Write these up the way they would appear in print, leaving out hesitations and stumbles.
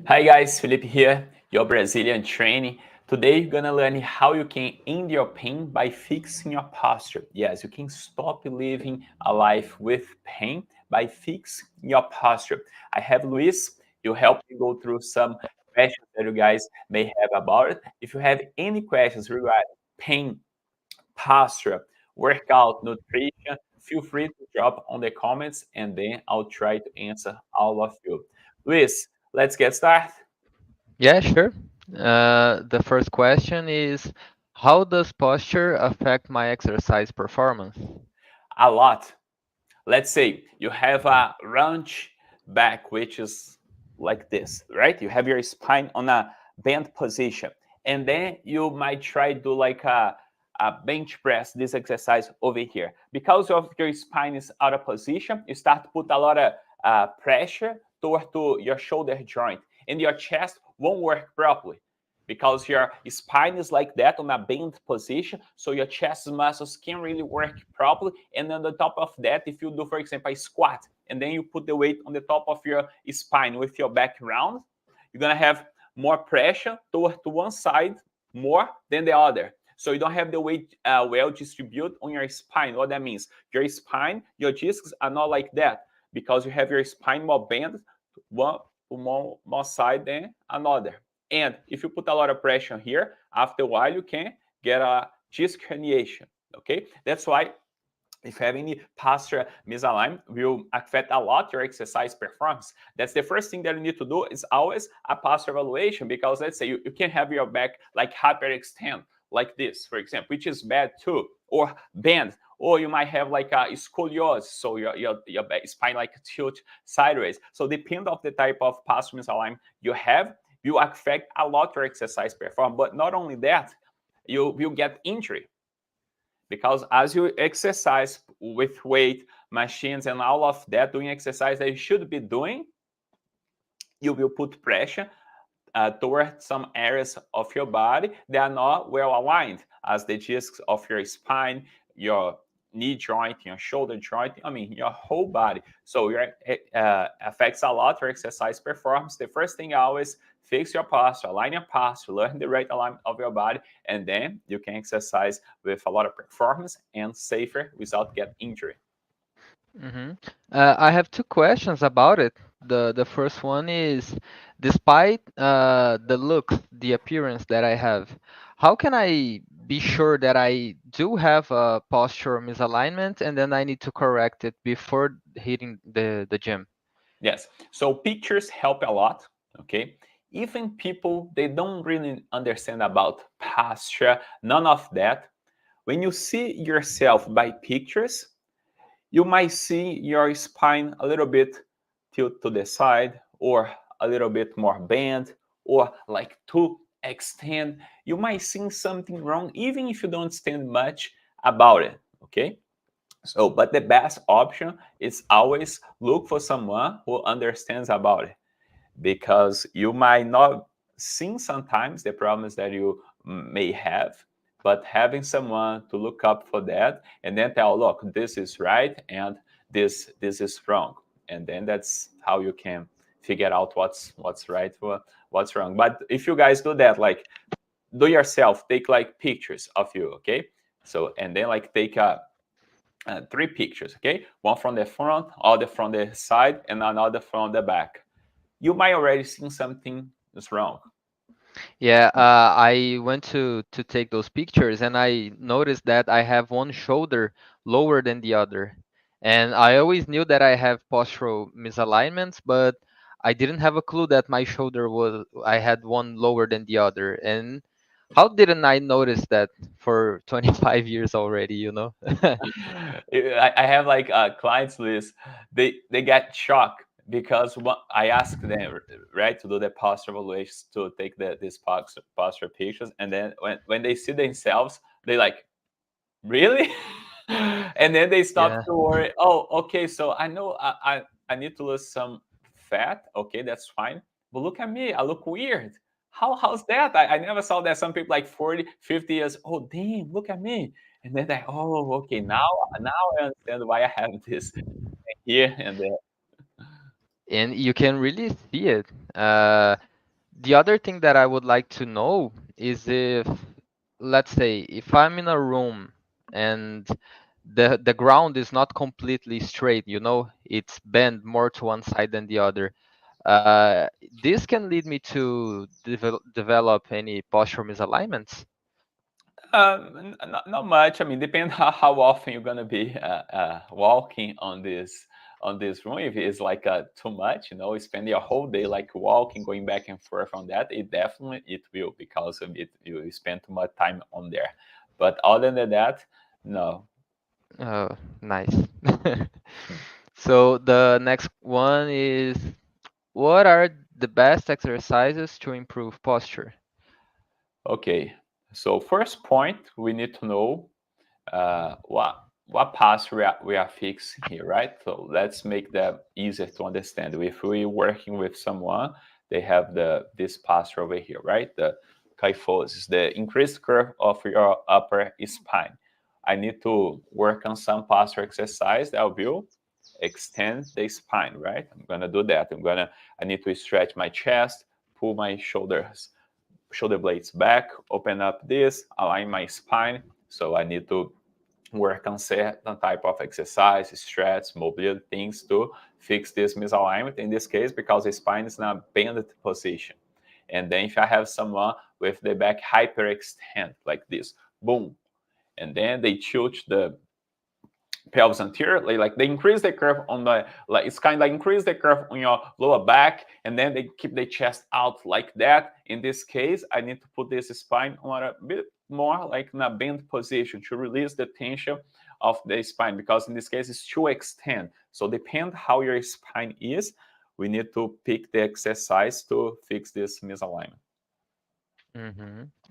Hi guys, Felipe here, your Brazilian training. Today you're gonna learn how you can end your pain by fixing your posture. Yes, you can stop living a life with pain by fixing your posture. I have Luis, you help me go through some questions that you guys may have about it. If you have any questions regarding pain, posture, workout, nutrition, feel free to drop on the comments and then I'll try to answer all of you. Luis, let's get started. Yeah, sure. The first question is, how does posture affect my exercise performance? A lot. Let's say you have a runch back, which is like this, right? You have your spine on a bent position. And then you might try to do like a bench press, this exercise over here. Because of your spine is out of position, you start to put a lot of pressure toward to your shoulder joint. And your chest won't work properly because your spine is like that on a bent position, so your chest muscles can't really work properly. And on the top of that, if you do, for example, a squat, and then you put the weight on the top of your spine with your back round, you're gonna have more pressure toward to one side more than the other. So you don't have the weight well distributed on your spine. What that means, your spine, your discs are not like that because you have your spine more bent one more side than another. And if you put a lot of pressure here, after a while you can get a disc herniation. Okay, that's why if you have any posture misalignment, will affect a lot your exercise performance. That's the first thing that you need to do is always a posture evaluation, because let's say you can have your back like hyperextend like this, for example, which is bad too, or bend, or you might have like a scoliosis, so your spine like tilt sideways. So depending of the type of posture misalignment you have, will affect a lot your exercise performance. But not only that, you will get injury, because as you exercise with weight machines and all of that, doing exercise that you should be doing, you will put pressure toward some areas of your body that are not well aligned, as the discs of your spine, your knee joint, your shoulder joint, I mean, your whole body. So it affects a lot your exercise performance. The first thing, always fix your posture, align your posture, learn the right alignment of your body, and then you can exercise with a lot of performance and safer without getting injury. hmm I have two questions about it. The first one is, despite the look, the appearance that I have, how can I be sure that I do have a posture misalignment and then I need to correct it before hitting the gym? Yes. So pictures help a lot. Okay. Even people they don't really understand about posture, none of that. When you see yourself by pictures, you might see your spine a little bit tilt to the side, or a little bit more bent, or like to extend. You might see something wrong, even if you don't understand much about it. Okay. So, but the best option is always look for someone who understands about it, because you might not see sometimes the problems that you may have, but having someone to look up for that and then tell, look, this is right and this is wrong, and then that's how you can figure out what's right or what's wrong. But if you guys do that, like do yourself, take like pictures of you, okay? So and then like take a three pictures, okay? One from the front, other from the side, and another from the back. You might already see something is wrong. Yeah, I went to take those pictures and I noticed that I have one shoulder lower than the other. And I always knew that I have postural misalignments, but I didn't have a clue that my shoulder was I had one lower than the other. And how didn't I notice that for 25 years already, you know? I have like clients list. They get shocked because I ask them, right, to do the posture evaluations, to take these posture pictures, and then when they see themselves, they like, really? And then they stop Yeah. to worry. Oh, okay. So I know I need to lose some fat. Okay, that's fine. But look at me. I look weird. How's that? I never saw that. Some people like 40, 50 years. Oh, damn, look at me. And then like, oh, okay. Now I understand why I have this here and there. And you can really see it. Uh, The other thing that I would like to know is if, let's say, if I'm in a room and the ground is not completely straight, it's bent more to one side than the other. This can lead me to develop any postural misalignments. Not much. I mean, depends how often you're gonna be walking on this room. If it's like too much, spend your whole day like walking, going back and forth on that, it will because of it you spend too much time on there. But other than that, no. Oh, nice. So the next one is, what are the best exercises to improve posture? Okay. So first point, we need to know what pass we are fixing here, right? So let's make that easier to understand. If we're working with someone, they have this posture over here, right? The kyphosis, the increased curve of your upper spine. I need to work on some posture exercise that will extend the spine, right? I'm gonna do that. I need to stretch my chest, pull my shoulder blades back, open up this, align my spine. So I need to work on certain type of exercise, stretch, mobility things to fix this misalignment in this case because the spine is in a bended position. And then if I have someone with the back hyperextend like this, boom, and then they tilt the pelvis anteriorly, like they increase the curve on the, like it's kind of like increase the curve on your lower back, and then they keep the chest out like that. In this case, I need to put this spine on a bit more like in a bent position to release the tension of the spine, because in this case it's to extend. So depend how your spine is, we need to pick the exercise to fix this misalignment.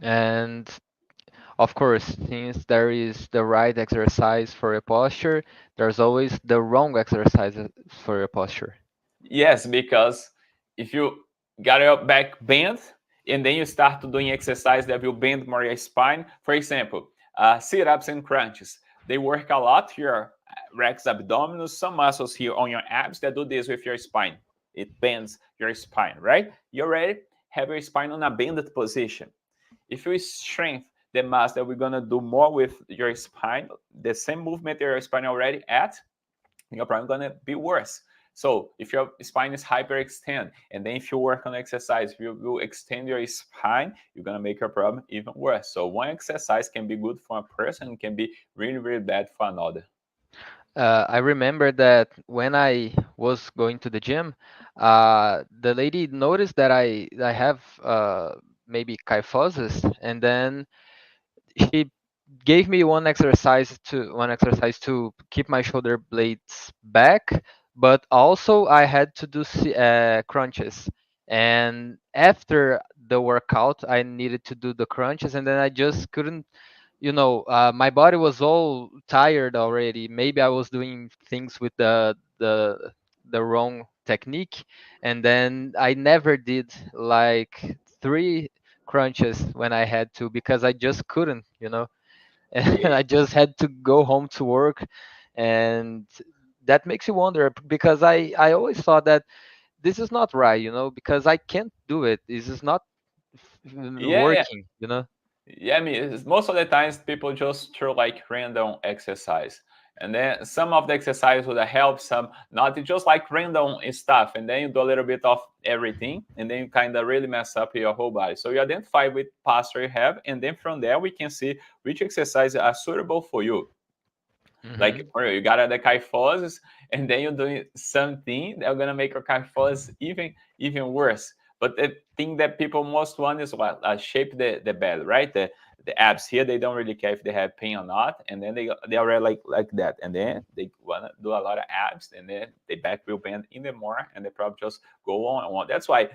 And of course, since there is the right exercise for a posture, there's always the wrong exercise for a posture. Yes, because if you got your back bent and then you start doing exercise that will bend more your spine, for example, sit-ups and crunches, they work a lot your rectus abdominis, some muscles here on your abs that do this with your spine. It bends your spine, right? You already have your spine on a bended position. If you strengthen the mass that we're gonna do more with your spine, the same movement that your spine already at, you're probably gonna be worse. So if your spine is hyperextend, and then if you work on exercise, you will extend your spine, you're gonna make your problem even worse. So one exercise can be good for a person, can be really, really bad for another. I remember that when I was going to the gym, the lady noticed that I have maybe kyphosis, and then she gave me one exercise to keep my shoulder blades back, but also I had to do crunches. And after the workout, I needed to do the crunches, and then I just couldn't. My body was all tired already. Maybe I was doing things with the wrong technique, and then I never did like three crunches when I had to because I just couldn't. And I just had to go home to work, and that makes you wonder because I always thought that this is not right, because I can't do it. This is not Yeah, yeah. working. Yeah, I mean, most of the times people just throw like random exercise, and then some of the exercise would help, some not. It's just like random stuff, and then you do a little bit of everything, and then you kind of really mess up your whole body. So you identify which posture you have, and then from there we can see which exercises are suitable for you. Like Hmm. for you got the kyphosis, and then you're doing something that's gonna make your kyphosis even worse. But the thing that people most want is what shape the belly, right? The abs here, they don't really care if they have pain or not, and then they already like that, and then they wanna do a lot of abs, and then the back will bend even more, and they probably just go on and on. That's why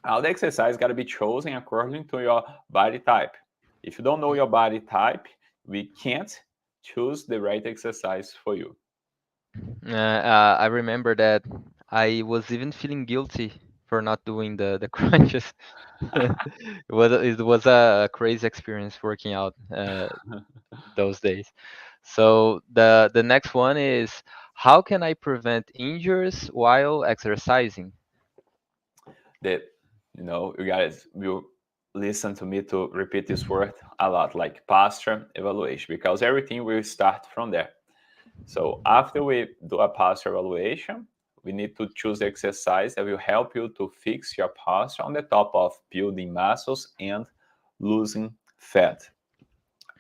all the exercise got to be chosen according to your body type. If you don't know your body type, we can't choose the right exercise for you. I remember that I was even feeling guilty for not doing the crunches. It was a crazy experience working out those days. So the next one is, how can I prevent injuries while exercising? the You guys will listen to me to repeat this word a lot, like posture evaluation, because everything will start from there. So after we do a posture evaluation, we need to choose the exercise that will help you to fix your posture on the top of building muscles and losing fat.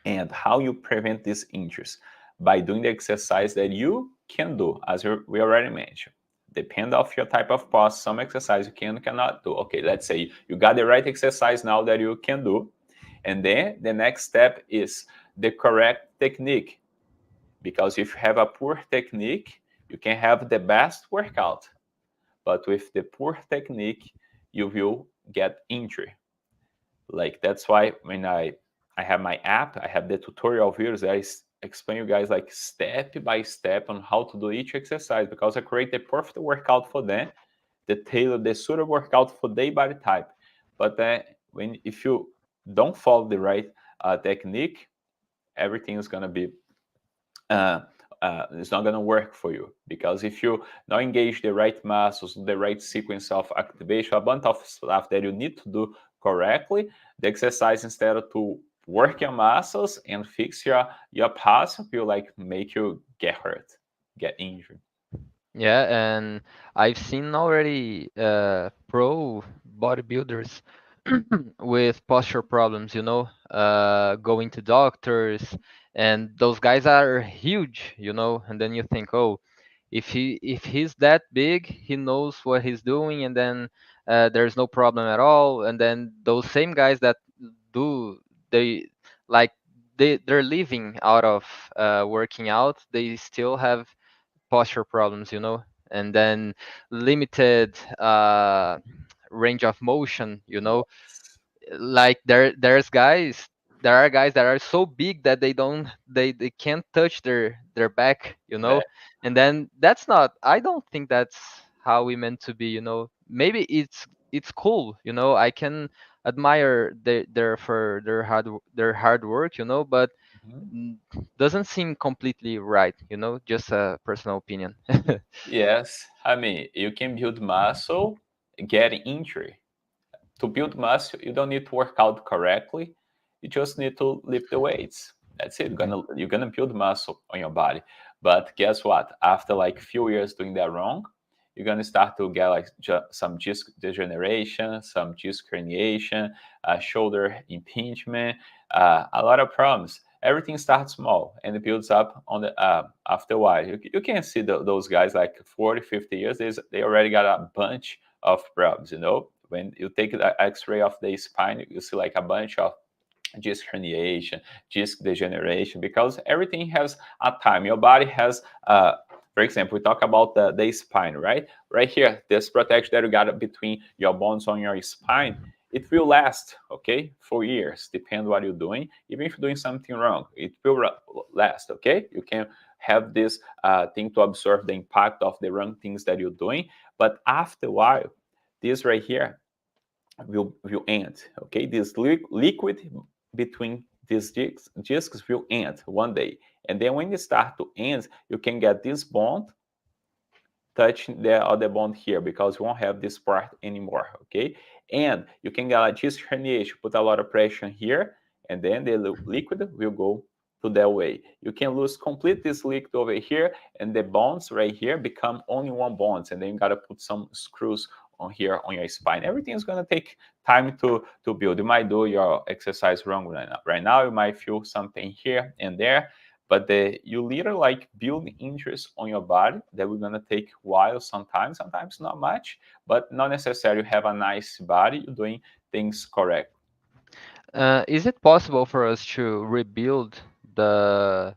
And how you prevent these injuries? By doing the exercise that you can do, as we already mentioned. Depend of your type of posture, some exercise you cannot do. Okay, let's say you got the right exercise now that you can do. And then the next step is the correct technique. Because if you have a poor technique, you can have the best workout. But with the poor technique, you will get injury. Like that's why when I have my app, I have the tutorial videos that I explain you guys like step by step on how to do each exercise, because I create the perfect workout for them, the suitable workout for their body type. But when if you don't follow the right technique, everything is gonna be uh, it's not going to work for you, because if you not engage the right muscles, the right sequence of activation, a bunch of stuff that you need to do correctly, the exercise, instead of to work your muscles and fix your posture, will like make you get hurt, get injured. Yeah, and I've seen already pro bodybuilders with posture problems, going to doctors, and those guys are huge, and then you think, oh, if he's that big, he knows what he's doing, and then there's no problem at all. And then those same guys that do they like they're living out of working out, they still have posture problems, and then limited range of motion, like there are guys that are so big that they can't touch their back, and then that's not, I don't think that's how we meant to be, maybe it's cool, I can admire their hard work, but Mhm. mm, doesn't seem completely right, just a personal opinion. Yes, I mean you can build muscle, get injury. To build muscle, you don't need to work out correctly. You just need to lift the weights. That's it. You're gonna build muscle on your body. But guess what? After like few years doing that wrong, you're gonna start to get like some disc degeneration, some disc herniation, shoulder impingement, a lot of problems. Everything starts small and it builds up on the after a while. You can see those guys like 40, 50 years, they already got a bunch of problems, when you take the x-ray of the spine, you see like a bunch of disc herniation, disc degeneration, because everything has a time. Your body has for example, we talk about the spine, right? Right here, this protection that you got between your bones on your spine, it will last, okay, for years, depend what you're doing. Even if you're doing something wrong, it will last, okay? You can have this thing to absorb the impact of the wrong things that you're doing, but after a while, this right here will end. Okay, this liquid between these discs will end one day, and then when you start to end, you can get this bond touching the other bond here, because you won't have this part anymore. Okay, and you can get a disc herniation, put a lot of pressure here, and then the liquid will go to that way. You can lose complete this liquid over here, and the bonds right here become only one bonds, and then you gotta put some screws on here on your spine. Everything is gonna take time to build. You might do your exercise wrong right now. Right now, you might feel something here and there, but you literally like build injuries on your body that we're gonna take a while sometimes not much, but not necessarily have a nice body, you're doing things correct. Is it possible for us to rebuild the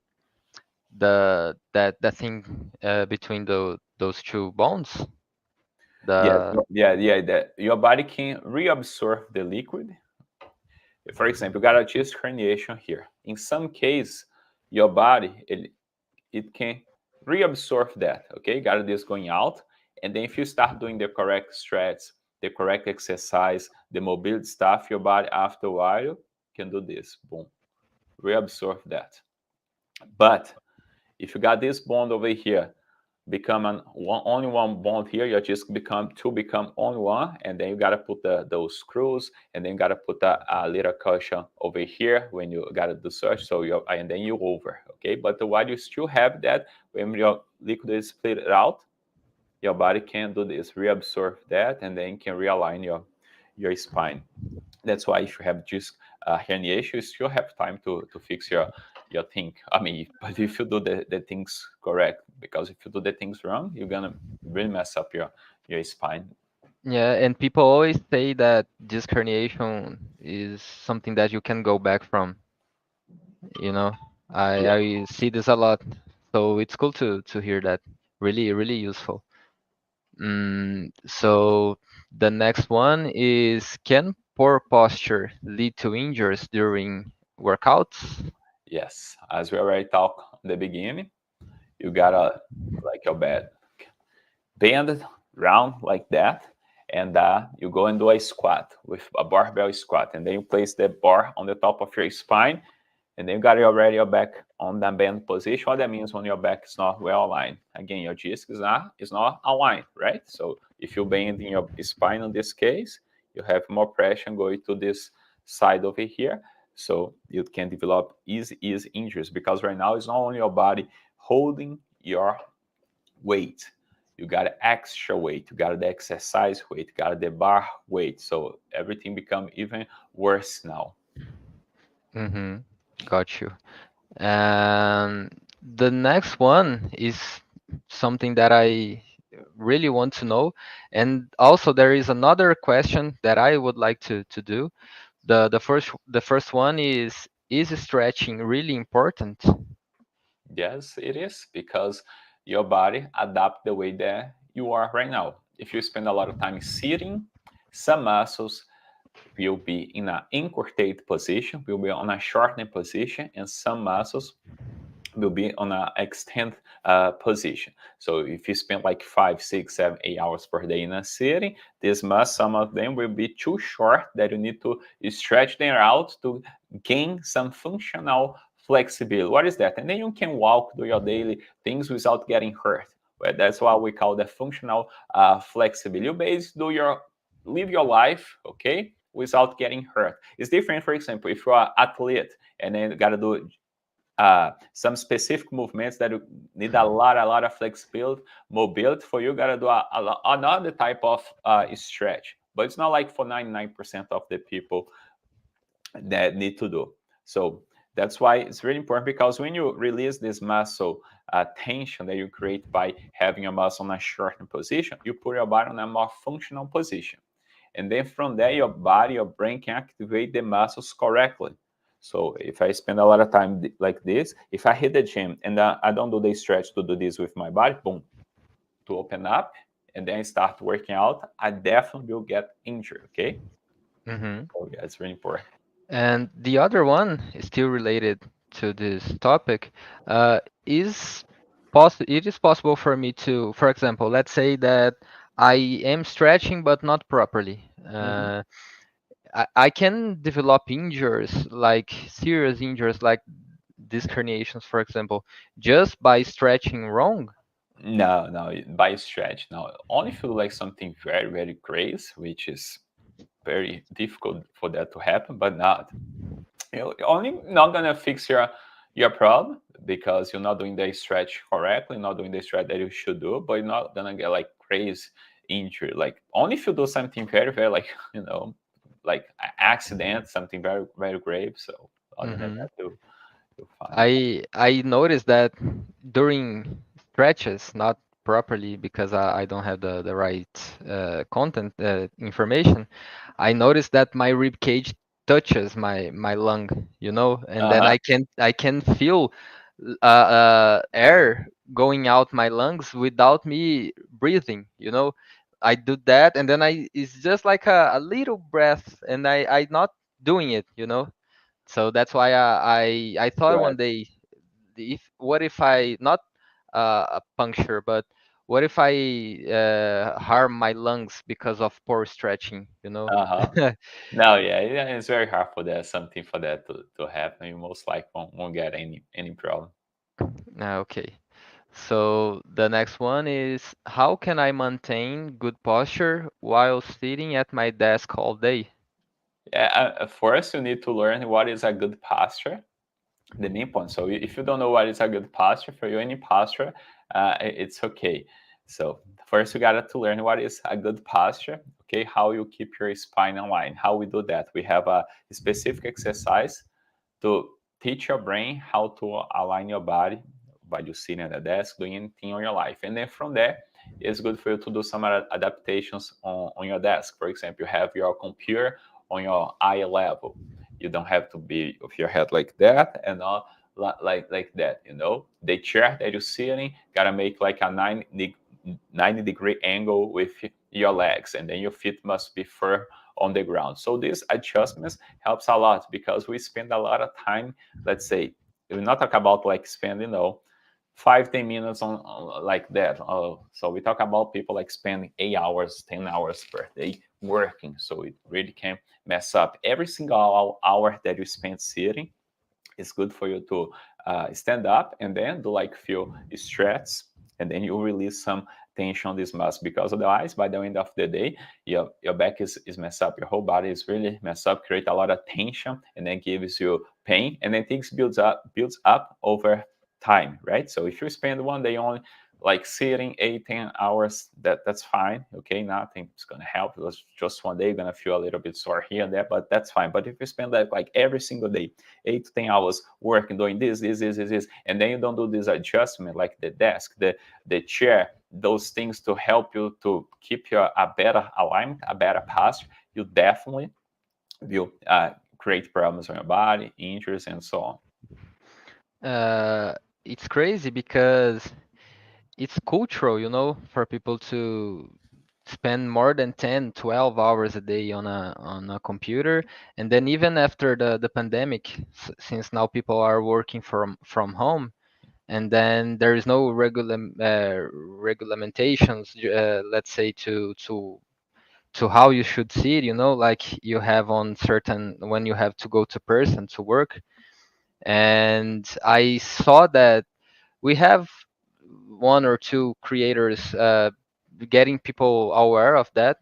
that thing between those two bones? Yes, The yeah, that your body can reabsorb the liquid. For example, you got a chest herniation here. In some case, your body it can reabsorb that. Okay, got this going out, and then if you start doing the correct stretch, the correct exercise, the mobility stuff, your body after a while can do this. Boom, reabsorb that. But if you got this bond over here become only one bond here. Your disc become only one, and then you gotta put those screws, and then you gotta put a little cushion over here when you gotta do search. So you and then you over, okay. But while you still have that, when your liquid is split out, your body can do this, reabsorb that, and then can realign your spine. That's why if you have disc herniation, you still have time to fix your thing. I mean, but if you do the things correct, because if you do the things wrong, you're gonna really mess up your spine. Yeah, and people always say that disc herniation is something that you can go back from, you know. Yeah. I see this a lot. So it's cool to hear that. Really, really useful. So the next one is, can poor posture lead to injuries during workouts? Yes, as we already talked in the beginning, you gotta like your bed bend it round like that, and you go and do a squat with a barbell squat, and then you place the bar on the top of your spine, and then you got already your back on that bend position. What that means when your back is not well aligned. Again, your disc is not aligned, right? So if you bend in your spine in this case, you have more pressure going to this side over here. So you can develop easy injuries because right now it's not only your body holding your weight. You got extra weight, you got the exercise weight, you got the bar weight. So everything become even worse now. Mm-hmm. Got you. And the next one is something that I really want to know. And also there is another question that I would like to do. The first one is stretching really important? Yes, it is because your body adapt the way that you are right now. If you spend a lot of time sitting, some muscles will be in an encurtated position, will be on a shortened position, and some muscles will be on an extend position. So if you spend like 5, 6, 7, 8 hours per day in a sitting, these muscles, some of them will be too short that you need to stretch them out to gain some functional flexibility. What is that? And then you can walk, do your daily things without getting hurt. Well, that's what we call the functional flexibility. You basically live your life, okay, without getting hurt. It's different, for example, if you're an athlete and then you got to do some specific movements that need a lot of flexibility, mobility. For you, gotta do another type of stretch. But it's not like for 99% of the people that need to do. So that's why it's really important because when you release this muscle tension that you create by having your muscle in a shortened position, you put your body in a more functional position. And then from there, your body, your brain can activate the muscles correctly. So if I spend a lot of time like this, if I hit the gym and I don't do the stretch to do this with my body, boom, to open up, and then start working out, I definitely will get injured. Okay. Mm-hmm. Oh yeah, it's really important. And the other one is still related to this topic. Is it is possible for me to, for example, let's say that I am stretching but not properly. Mhm. I can develop injuries, like serious injuries, like disc herniations, for example, just by stretching wrong. No, no, by stretch. No, only if you like something very crazy, which is very difficult for that to happen, but not. You're only not gonna fix your problem because you're not doing the stretch correctly, not doing the stretch that you should do, but you're not gonna get like crazy injury. Like only if you do something very like like accident, something very grave. So other than Hmm. that, you're fine. I noticed that during stretches, not properly because I don't have the right content information. I noticed that my rib cage touches my lung, and then Uh-huh. I can feel air going out my lungs without me breathing. I do that, and then it's just like a little breath, and I not doing it. So that's why I thought Right. one day, if what if I not a puncture, but what if I harm my lungs because of poor stretching? Uh-huh. No, yeah, it's very hard for that something for that to happen. You most likely won't get any problem. Okay. So the next one is how can I maintain good posture while sitting at my desk all day? Yeah, first you need to learn what is a good posture, the main point. So if you don't know what is a good posture for you, any posture, it's okay. So first you got to learn what is a good posture. Okay, how you keep your spine aligned. How we do that? We have a specific exercise to teach your brain how to align your body by you sitting at the desk, doing anything on your life. And then from there, it's good for you to do some adaptations on your desk. For example, you have your computer on your eye level. You don't have to be with your head like that and not like that, you know. The chair that you're sitting gotta make like a 90-degree angle with your legs, and then your feet must be firm on the ground. So these adjustments helps a lot because we spend a lot of time. Let's say we not talk about like spending, 5-10 minutes on like that. So we talk about people like spending 8 hours, 10 hours per day working. So it really can mess up every single hour that you spend sitting. It's good for you to stand up and then do like few stretches, and then you release some tension on this muscle, because otherwise by the end of the day your back is messed up, your whole body is really messed up, create a lot of tension, and then gives you pain, and then things builds up over time, right? So if you spend one day only like sitting 8-10 hours, that's fine. Okay, nothing's gonna help. It was just one day, you're gonna feel a little bit sore here and there, but that's fine. But if you spend like every single day 8 to 10 hours working, doing this, and then you don't do this adjustment like the desk, the chair, those things to help you to keep your a better alignment, a better posture, you definitely will create problems on your body, injuries, and so on. Uh, it's crazy because it's cultural, for people to spend more than 10, 12 hours a day on a computer. And then even after the pandemic, since now people are working from home, and then there is no regulamentations, let's say to how you should see it, like you have on certain when you have to go to person to work. And I saw that we have one or two creators getting people aware of that,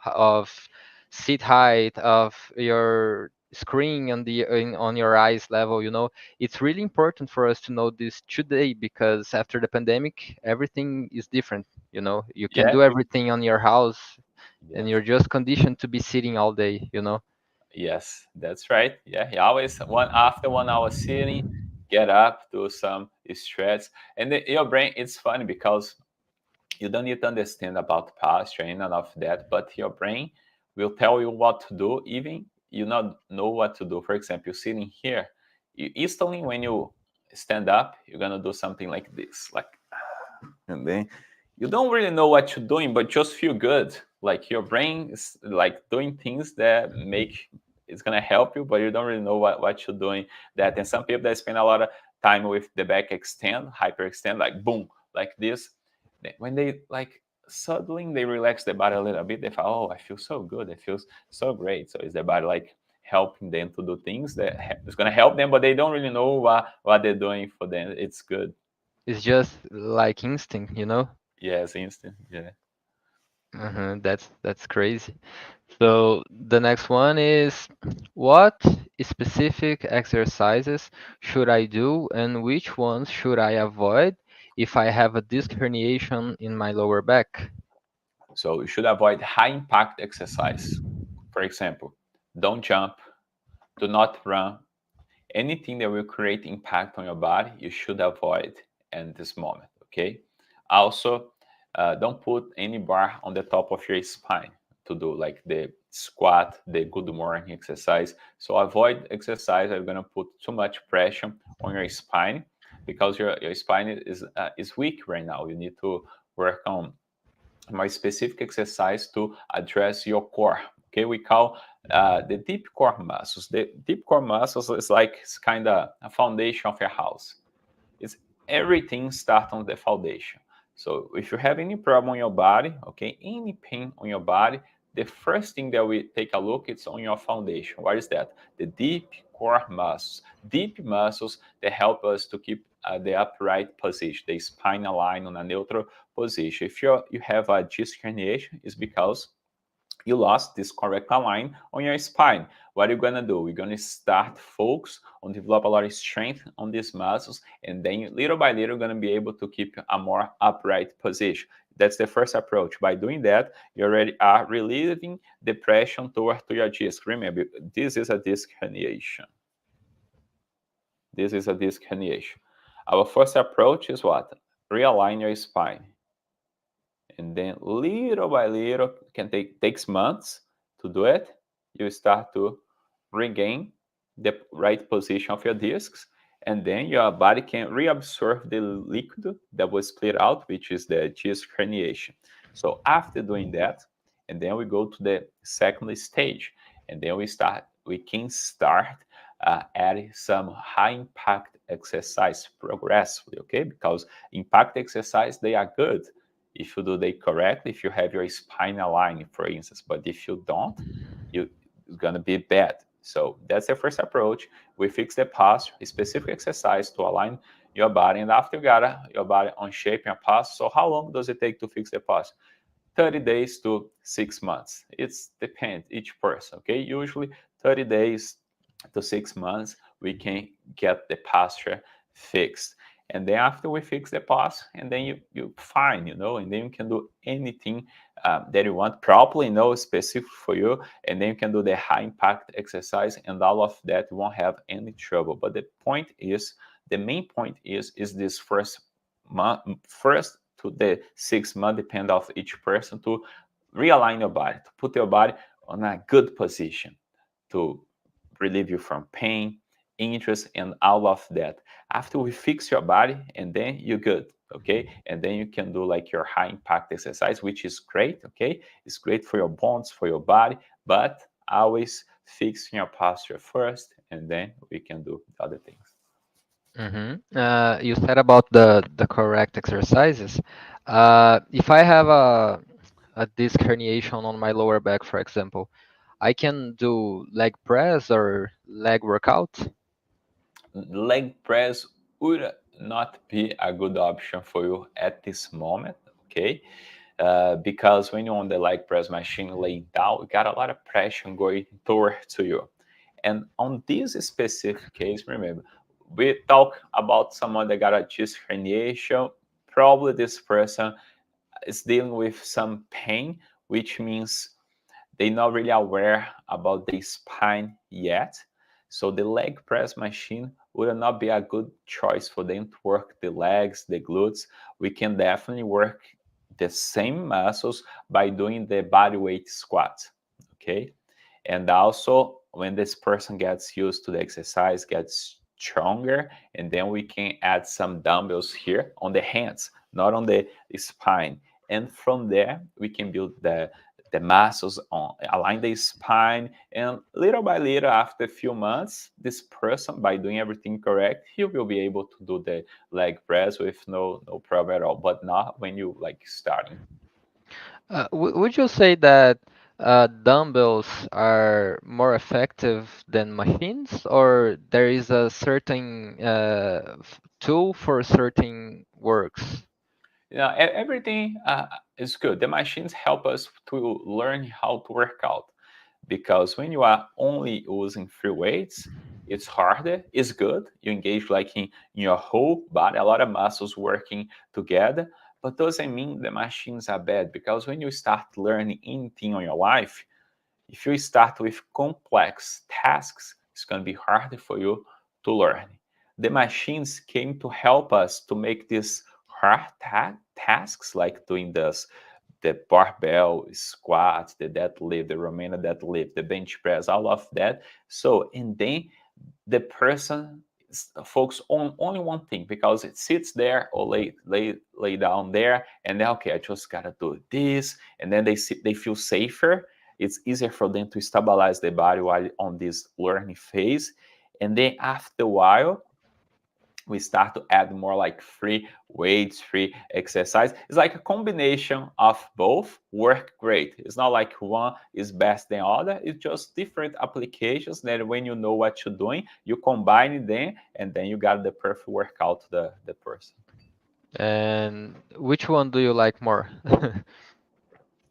of seat height, of your screen on your eyes level. It's really important for us to know this today, because after the pandemic everything is different. You can Yeah. do everything on your house, and Yes. you're just conditioned to be sitting all day. Yes, that's right. Yeah, he always one after 1 hour sitting, get up, do some stretch, and your brain. It's funny because you don't need to understand about posture and none of that, but your brain will tell you what to do, even you not know what to do. For example, you're sitting here, you instantly when you stand up, you're gonna do something like this, like, and then you don't really know what you're doing, but just feel good. Like your brain is like doing things that make it's gonna help you, but you don't really know what you're doing. That, and some people that spend a lot of time with the back extend, hyperextend, like boom, like this. When they like suddenly they relax the body a little bit, they feel, oh, I feel so good, it feels so great. So it's the body like helping them to do things that is gonna help them, but they don't really know what they're doing for them. It's good. It's just like instinct. Yes, instant. Yeah. That's crazy. So the next one is, what specific exercises should I do and which ones should I avoid if I have a disc herniation in my lower back? So you should avoid high impact exercise. For example, don't jump, do not run. Anything that will create impact on your body, you should avoid at this moment. Okay. Also, don't put any bar on the top of your spine to do like the squat, the good morning exercise. So avoid exercise that are gonna put too much pressure on your spine, because your spine is weak right now. You need to work on my specific exercise to address your core. Okay, we call the deep core muscles. The deep core muscles is like it's kind of a foundation of your house. It's everything starts on the foundation. So if you have any problem on your body, okay, any pain on your body, the first thing that we take a look it's on your foundation. What is that? The deep core muscles. Deep muscles that help us to keep the upright position, the spine aligned on a neutral position. If you have a disc herniation, it's because you lost this correct align on your spine. What are you gonna do? We're gonna start focus on develop a lot of strength on these muscles, and then little by little, gonna be able to keep a more upright position. That's the first approach. By doing that, you already are relieving the pressure toward to your disc. Remember, this is a disc herniation. This is a disc herniation. Our first approach is what? Realign your spine. And then little by little, takes months to do it. You start to regain the right position of your discs, and then your body can reabsorb the liquid that was cleared out, which is the disc herniation. So after doing that, and then we go to the second stage, and then we can start adding some high impact exercise progressively, okay? Because impact exercise, they are good if you do they correctly, if you have your spine aligned, for instance. But if you don't, it's gonna be bad. So that's the first approach. We fix the posture, a specific exercise to align your body, and after you got your body on shape and posture. So how long does it take to fix the posture? 30 days to 6 months. It's depends each person, okay? Usually 30 days to 6 months, we can get the posture fixed. And then after we fix the posture, and then you fine, and then you can do anything that you want properly, specific for you, and then you can do the high impact exercise, and all of that, you won't have any trouble. But the main point is this first to the 6 month, depend of each person, to realign your body, to put your body on a good position, to relieve you from pain, interest, and all of that. After we fix your body, and then you're good, okay? And then you can do like your high impact exercise, which is great, okay? It's great for your bones, for your body, but always fixing your posture first, and then we can do the other things. You said about the correct exercises. If I have a disc herniation on my lower back, for example, I can do leg press or leg workout. Leg press would not be a good option for you at this moment, okay? Because when you're on the leg press machine laying down, you got a lot of pressure going toward to you. And on this specific case, remember, we talk about someone that got a disc herniation. Probably this person is dealing with some pain, which means they're not really aware about the spine yet. So the leg press machine would not be a good choice for them to work the legs, the glutes. We can definitely work the same muscles by doing the body weight squat, okay? And also, when this person gets used to the exercise, gets stronger, and then we can add some dumbbells here on the hands, not on the spine. And from there, we can build the muscles on align the spine, and little by little, after a few months, this person, by doing everything correct, he will be able to do the leg press with no problem at all, but not when you like starting. Would you say that dumbbells are more effective than machines, or there is a certain tool for certain works? Everything is good. The machines help us to learn how to work out, because when you are only using free weights, it's harder. It's good. You engage like in your whole body, a lot of muscles working together, but doesn't mean the machines are bad, because when you start learning anything on your life, if you start with complex tasks, it's going to be harder for you to learn. The machines came to help us to make these hard tasks, like doing this, the barbell squat, the deadlift, the Romanian deadlift, the bench press, all of that. So, and then the person focus on only one thing, because it sits there or lay down there, and then, okay, I just gotta do this, and then they feel safer. It's easier for them to stabilize the body while on this learning phase, and then after a while, we start to add more like free weights, free exercise. It's like a combination of both work great. It's not like one is best than other. It's just different applications that when you know what you're doing, you combine them and then you got the perfect workout to the person. And which one do you like more?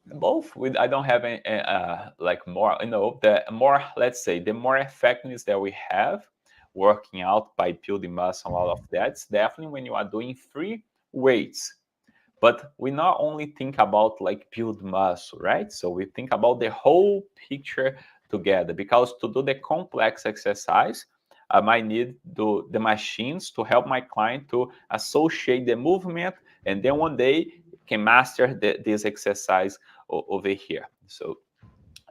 Both with I don't have any like more, the more, let's say, the more effectiveness that we have working out by building muscle, all of that, it's definitely when you are doing free weights. But we not only think about like build muscle, right? So we think about the whole picture together, because to do the complex exercise, I might need the machines to help my client to associate the movement, and then one day can master this exercise over here. So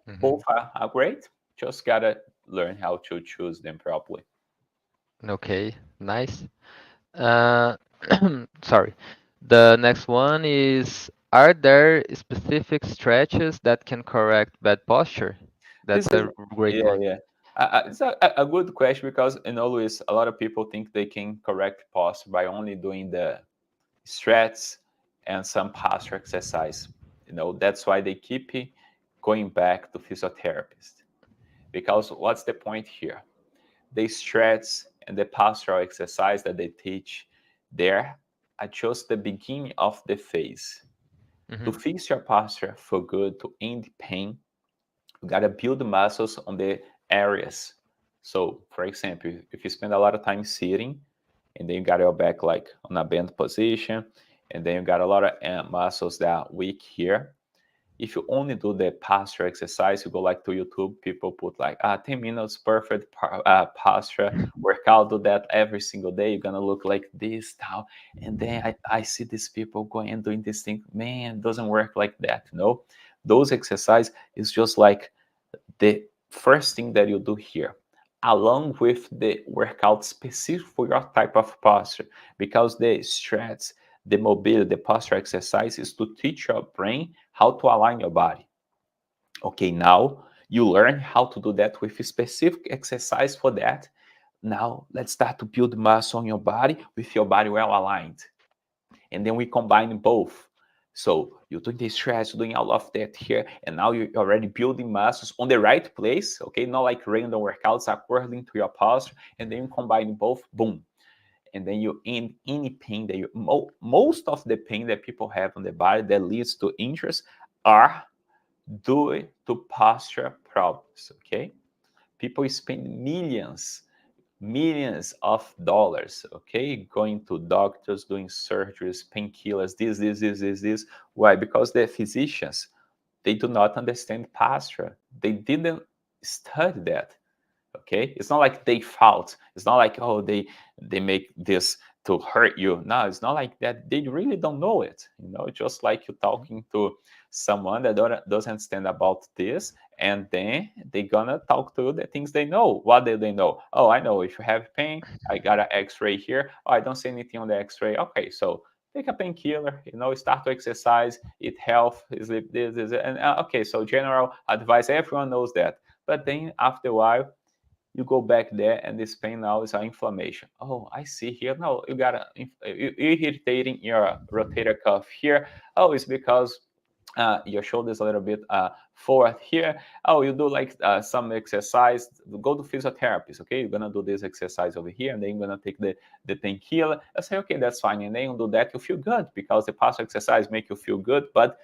Mhm. both are great. Just gotta learn how to choose them properly. Okay, nice. Uh, sorry. The next one is, are there specific stretches that can correct bad posture? That's This is, a great yeah, one. yeah. It's a good question, because Luis, a lot of people think they can correct posture by only doing the stretch and some posture exercise. That's why they keep going back to physiotherapist. Because what's the point here? They stretch and the postural exercise that they teach there are just the beginning of the phase. To Hmm. fix your posture for good, to end pain, you gotta build muscles on the areas. So, for example, if you spend a lot of time sitting, and then you got your back like on a bent position, and then you got a lot of muscles that are weak here. If you only do the posture exercise, you go like to YouTube, people put like 10 minutes perfect posture workout, do that every single day, you're gonna look like this now. And then I see these people going and doing this thing, man, it doesn't work like that. Those exercise is just like the first thing that you do here, along with the workout specific for your type of posture, because the stretch, the mobility, the posture exercise is to teach your brain how to align your body. Okay, now you learn how to do that with a specific exercise for that. Now let's start to build muscle on your body with your body well aligned, and then we combine both. So you're doing the stretch, doing all of that here, and now you're already building muscles on the right place, okay? Not like random workouts according to your posture, and then you combine both, boom. And then you end any pain that most of the pain that people have on the body that leads to injuries are due to posture problems, okay? People spend millions of dollars, okay, going to doctors, doing surgeries, painkillers, this. Why? Because the physicians, they do not understand posture. They didn't study that. Okay, it's not like they fault. It's not like, oh, they make this to hurt you. No, it's not like that. They really don't know it. Just like you talking to someone that doesn't understand about this, and then they gonna talk to you the things they know. What do they know? Oh, I know, if you have pain, I got an X-ray here. Oh, I don't see anything on the X-ray. Okay, so take a painkiller, start to exercise, eat health, sleep this, and okay, so general advice, everyone knows that. But then after a while, you go back there, and this pain now is an inflammation. Oh, I see here. No, you got you irritating your rotator cuff here. Oh, it's because your shoulder is a little bit forward here. Oh, you do like some exercise. Go to physiotherapist. Okay, you're gonna do this exercise over here, and then you're gonna take the painkiller. I say, okay, that's fine, and then you do that. You feel good because the past exercise make you feel good, but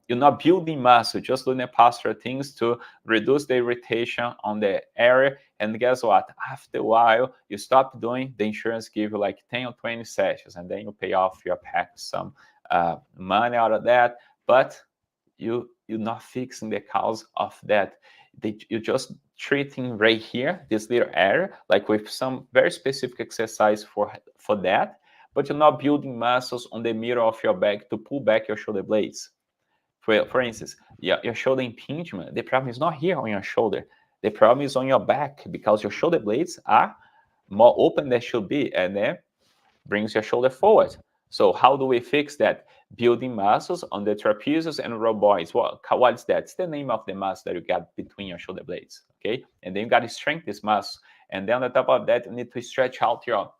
you're not building muscle, just doing the postural things to reduce the irritation on the area. And guess what? After a while, you stop doing, the insurance give you like 10 or 20 sessions, and then you pay off your pack some money out of that. But you're not fixing the cause of that. You're just treating right here, this little area, like with some very specific exercise for that, but you're not building muscles on the middle of your back to pull back your shoulder blades. For instance, your shoulder impingement, the problem is not here on your shoulder. The problem is on your back, because your shoulder blades are more open than should be, and then brings your shoulder forward. So how do we fix that? Building muscles on the trapezius and rhomboids. What's that? It's the name of the muscle that you got between your shoulder blades, okay? And then you got to strengthen this muscle. And then on the top of that, you need to stretch out your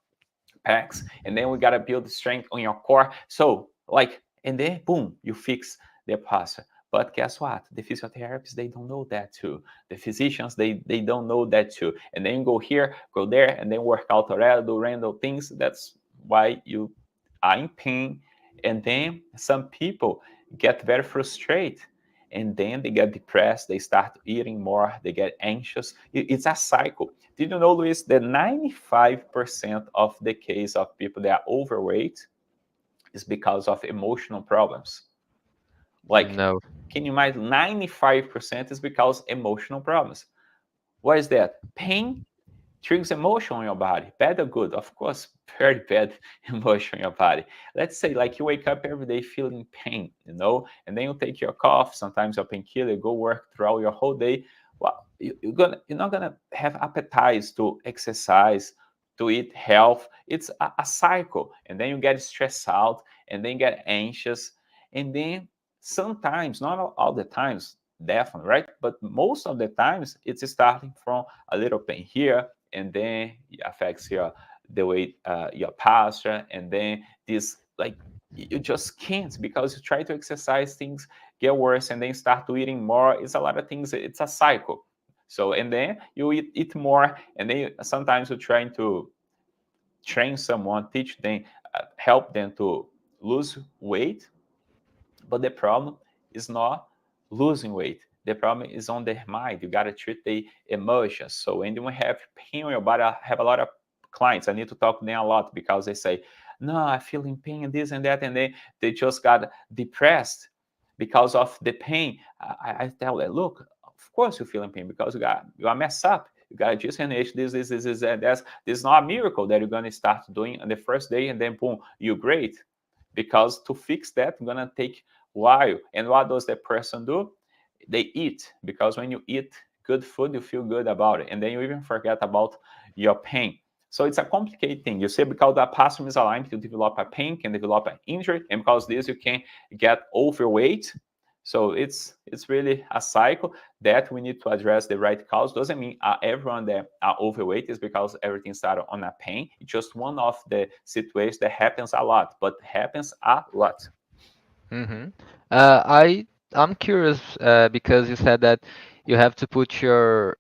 pecs, and then we gotta build strength on your core. So like, and then boom, you fix the posture. But guess what? The physiotherapists, they don't know that too. The physicians, they don't know that too. And then you go here, go there, and then work out already, do random things. That's why you are in pain. And then some people get very frustrated, and then they get depressed, they start eating more, they get anxious. It's a cycle. Did you know, Luis, that 95% of the case of people that are overweight is because of emotional problems? Like, No. can you imagine? 95% is because emotional problems. What is that? Pain triggers emotion in your body. Bad or good? Of course, very bad emotion in your body. Let's say like you wake up every day feeling pain, and then you take your cough, sometimes your painkiller, go work throughout your whole day. Well, you're not gonna have appetite to exercise, to eat health. It's a cycle, and then you get stressed out, and then get anxious, and then sometimes, not all the times, definitely, right? But most of the times, it's starting from a little pain here, and then it affects the way your posture, and then this like you just can't, because you try to exercise, things get worse, and then start to eating more. It's a lot of things. It's a cycle. So, and then you eat more, and then sometimes you're trying to train someone, teach them, help them to lose weight, but the problem is not losing weight. The problem is on their mind. You gotta treat the emotions. So when you have pain on your body, I have a lot of clients. I need to talk to them a lot because they say, "No, I feel in pain and this and that," and they just got depressed because of the pain. I tell them, look, of course you feel in pain because you are messed up. You got a GCNH, this, and that's. This is not a miracle that you're gonna start doing on the first day and then boom, you're great, because to fix that, it's gonna take a while. And what does the person do? They eat, because when you eat good food, you feel good about it, and then you even forget about your pain. So it's a complicated thing. You see, because the posture misalignment, you develop a pain, can develop an injury, and because this, you can get overweight. So it's really a cycle that we need to address the right cause. Doesn't mean everyone that are overweight is because everything started on a pain. It's just one of the situations that happens a lot, but happens a lot. Mm-hmm. I'm curious because you said that you have to put your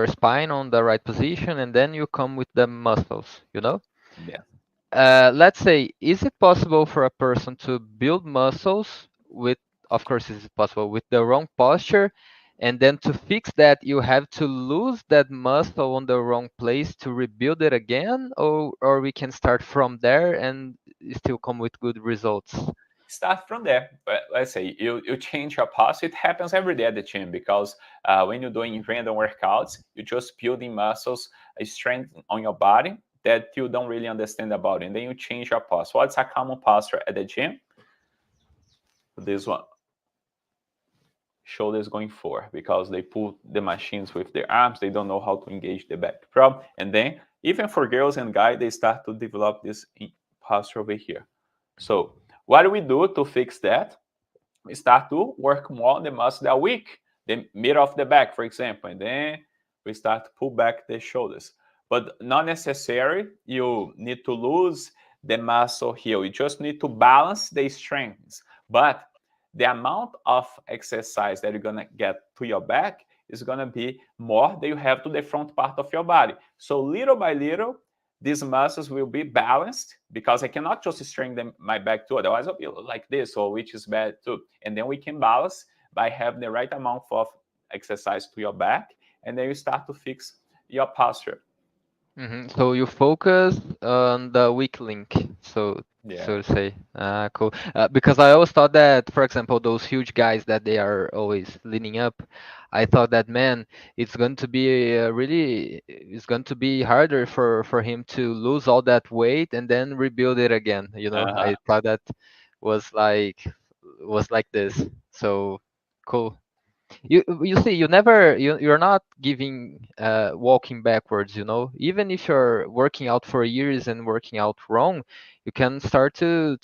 spine on the right position and then you come with the muscles, you know? Yeah. Let's say, is it possible for a person to build muscles with, of course, is it possible with the wrong posture, and then to fix that, you have to lose that muscle on the wrong place to rebuild it again, or we can start from there and still come with good results? Start from there. But let's say you change your posture. It happens every day at the gym, because when you're doing random workouts, you're just building muscles, strength on your body that you don't really understand about it. And then you change your posture. What's a common posture at the gym? This one. Shoulders going forward, because they pull the machines with their arms. They don't know how to engage the back problem. And then even for girls and guys, they start to develop this posture over here. So what do we do to fix that? We start to work more on the muscles that are weak, the middle of the back, for example, and then we start to pull back the shoulders. But not necessary, you need to lose the muscle here. You just need to balance the strengths. But the amount of exercise that you're gonna get to your back is gonna be more than you have to the front part of your body. So little by little, these muscles will be balanced, because I cannot just strengthen my back too. Otherwise, I'll be like this, or which is bad too. And then we can balance by having the right amount of exercise to your back, and then you start to fix your posture. So you focus on the weak link, so Yeah. to say. Ah, cool. Because I always thought that, for example, those huge guys that they are always leaning up, I thought that, man, it's going to be it's going to be harder for him to lose all that weight and then rebuild it again. You know, Uh-huh. I thought that was like was like this. So cool. You see, you're not giving walking backwards, you know. Even if you're working out for years and working out wrong, you can start to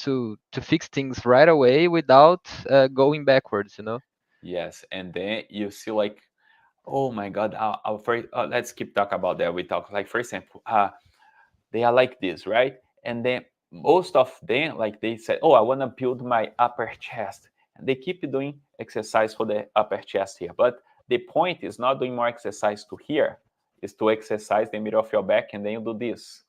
fix things right away without going backwards, you know. Yes. And then you see like, oh my God, let's keep talking about that. We talk like, for example, they are like this, right? And then most of them, like they said, oh, I want to build my upper chest. And they keep doing exercise for the upper chest here. But the point is not doing more exercise to here, is to exercise the middle of your back, and then you do this.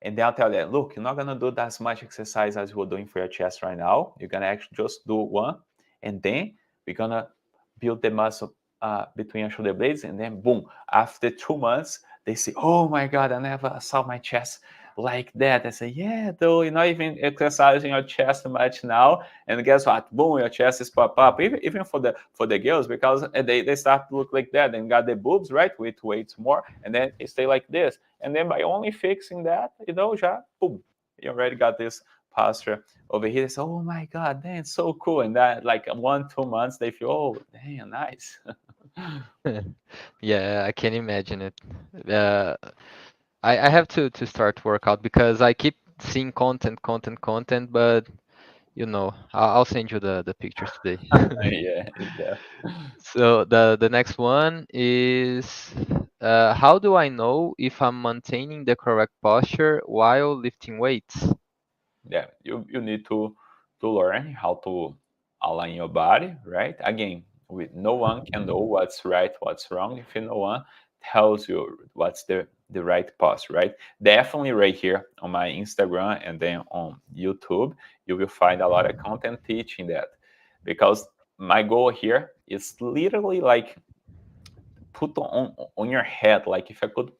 And then I'll tell them, look, you're not gonna do as much exercise as you're doing for your chest right now. You're gonna actually just do one, and then we're gonna build the muscle between your shoulder blades, and then boom, after 2 months, they say, oh my God, I never saw my chest like that. I say, yeah, though you're not even exercising your chest much now. And guess what? Boom, your chest is pop up. Even for the girls, because they start to look like that and got the boobs, right? With weights more, and then they stay like this. And then by only fixing that, já, boom, you already got this posture over here. So, oh my God, damn, it's so cool. And that like 1, 2 months, they feel, oh, damn, nice. Yeah, I can imagine it. Uh, I have to start workout because I keep seeing content, but I'll send you the pictures today. Yeah, yeah. So the next one is how do I know if I'm maintaining the correct posture while lifting weights? Yeah, you need to learn how to align your body, right? Again, no one can know what's right, what's wrong if no one tells you what's the right posture, right? Definitely right here on my Instagram and then on YouTube, you will find a lot of content teaching that, because my goal here is literally like put on your head, like if I could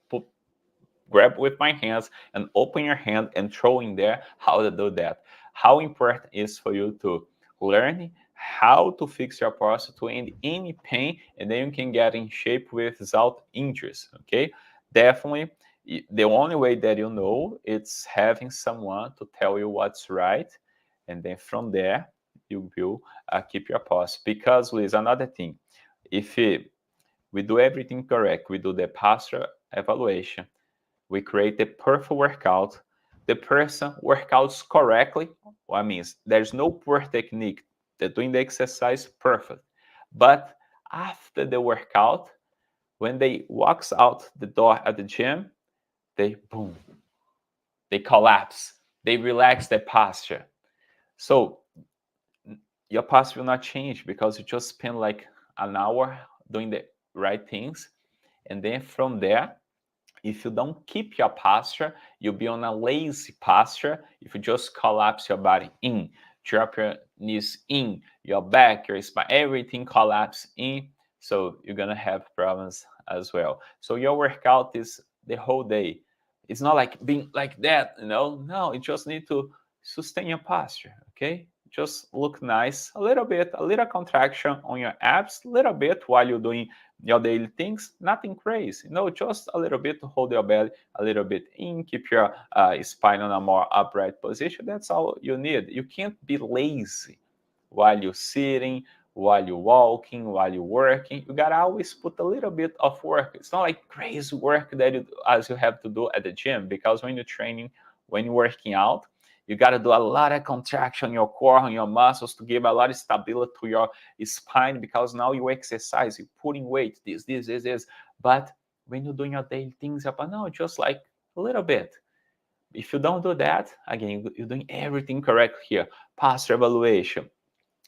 grab with my hands and open your hand and throw in there how to do that. How important is for you to learn how to fix your posture to end any pain, and then you can get in shape without injuries. Okay, definitely. The only way that you know it's having someone to tell you what's right, and then from there you will keep your posture. Because Luis, another thing, if we do everything correct, we do the posture evaluation, we create the perfect workout. The person workouts correctly. What means there's no poor technique. They're doing the exercise perfect. But after the workout, when they walks out the door at the gym, they boom, they collapse. They relax their posture. So your posture will not change because you just spend like an hour doing the right things. And then from there, if you don't keep your posture, you'll be on a lazy posture. If you just collapse your body in, drop your knees in, your back, your spine, everything collapse in. So you're gonna have problems as well. So your workout is the whole day. It's not like being like that, No, you just need to sustain your posture, okay? Just look nice, a little bit, a little contraction on your abs, a little bit while you're doing your daily things, nothing crazy. Just a little bit to hold your belly a little bit in, keep your spine on a more upright position. That's all you need. You can't be lazy while you're sitting, while you're walking, while you're working. You gotta always put a little bit of work. It's not like crazy work that as you have to do at the gym, because when you're training, when you're working out, you got to do a lot of contraction on your core, on your muscles, to give a lot of stability to your spine, because now you exercise, you're putting weight, this. But when you're doing your daily things, no, just like a little bit. If you don't do that, again, you're doing everything correct here. Posture evaluation,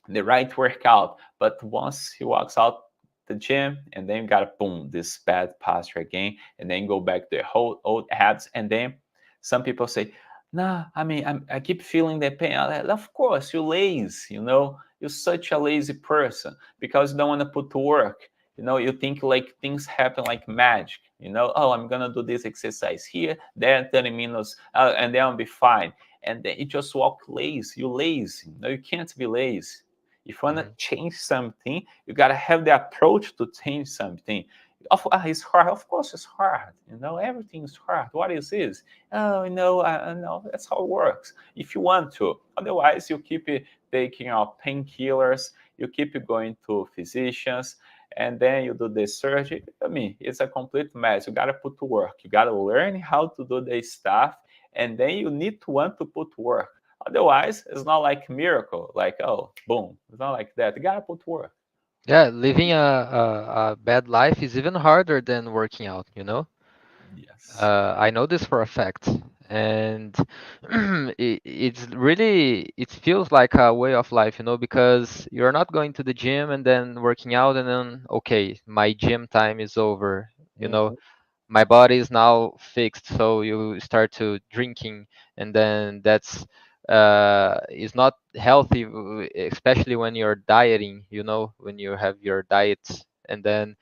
the right workout. But once he walks out the gym, and then you got to boom, this bad posture again, and then go back to the whole old habits. And then some people say, nah, I mean, I keep feeling the pain. Of course, you're lazy, you're such a lazy person because you don't want to put to work. You think like things happen like magic. Oh, I'm gonna do this exercise here, there, 30 minutes, and then I'll be fine. And then you just walk lazy. You're lazy. No, you can't be lazy. If you want to Mhm. change something, you got to have the approach to change something. It's hard. Of course, it's hard. Everything is hard. What is this? Oh, no, no, that's how it works. If you want to. Otherwise, you keep taking out painkillers, you keep going to physicians, and then you do the surgery. I mean, it's a complete mess. You got to put to work. You got to learn how to do the stuff, and then you need to want to put to work. Otherwise, it's not like miracle, like, oh, boom. It's not like that. You gotta put work. Yeah, living a bad life is even harder than working out. Yes. I know this for a fact. And it's really, it feels like a way of life, because you're not going to the gym and then working out and then, okay, my gym time is over, you know Mhm. my body is now fixed, so you start to drinking, and then that's is not healthy, especially when you're dieting, when you have your diets. And then